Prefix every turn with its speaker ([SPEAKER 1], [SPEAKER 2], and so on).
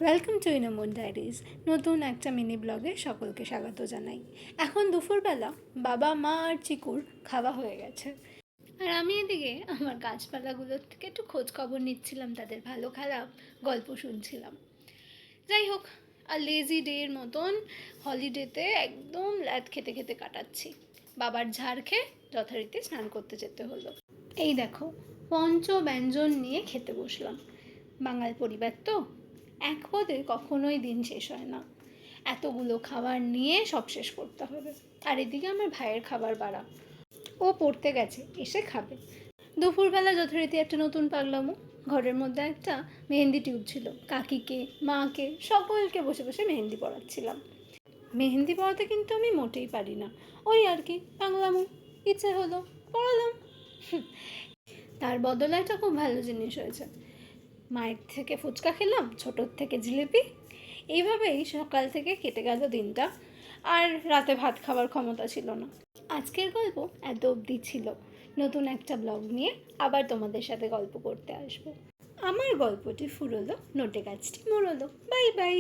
[SPEAKER 1] Welcome to ইনোমোন diaries. নতুন একটা mini ব্লগে সকলকে স্বাগত জানাই। এখন দুপুরবেলা বাবা মা আর চিকুর খাওয়া হয়ে গেছে, আর আমি এদিকে আমার গাছপালাগুলোর থেকে একটু খোঁজ খবর নিচ্ছিলাম, তাদের ভালো খারাপ গল্প শুনছিলাম। যাই হোক, আর লেজি ডের মতন হলিডেতে একদম ল্যাদ খেতে খেতে কাটাচ্ছি। বাবার ঝাড় খেয়ে যথারীতি স্নান করতে যেতে হলো। এই দেখো, পঞ্চ ব্যঞ্জন নিয়ে খেতে বসলাম। বাঙাল পরিবার তো, এক পদে কখনোই দিন শেষ হয় না। এতগুলো খাবার নিয়ে সব শেষ করতে হবে। আর এদিকে আমার ভাইয়ের খাবার বাড়া, ও পড়তে গেছে, এসে খাবে। দুপুরবেলা যথারীতি একটা নতুন পাগলামো। ঘরের মধ্যে একটা মেহেন্দি টিউব ছিল, কাকিকে মাকে সকলকে বসে বসে মেহেন্দি পড়াচ্ছিলাম। মেহেন্দি পড়াতে কিন্তু আমি মোটেই পারি না, ওই আর কি পাগলামো, ইচ্ছে হলো পড়ালাম। তার বদলে একটা খুব ভালো জিনিস হয়েছে, মায়ের থেকে ফুচকা খেলাম, ছোটোর থেকে জিলিপি। এইভাবেই সকাল থেকে কেটে গেল দিনটা, আর রাতে ভাত খাওয়ার ক্ষমতা ছিল না। আজকের গল্প এত অবধি ছিল। নতুন একটা ব্লগ নিয়ে আবার তোমাদের সাথে গল্প করতে আসবো। আমার গল্পটি ফুরোলো, নোটে গাছটি মুড়োলো। Bye bye.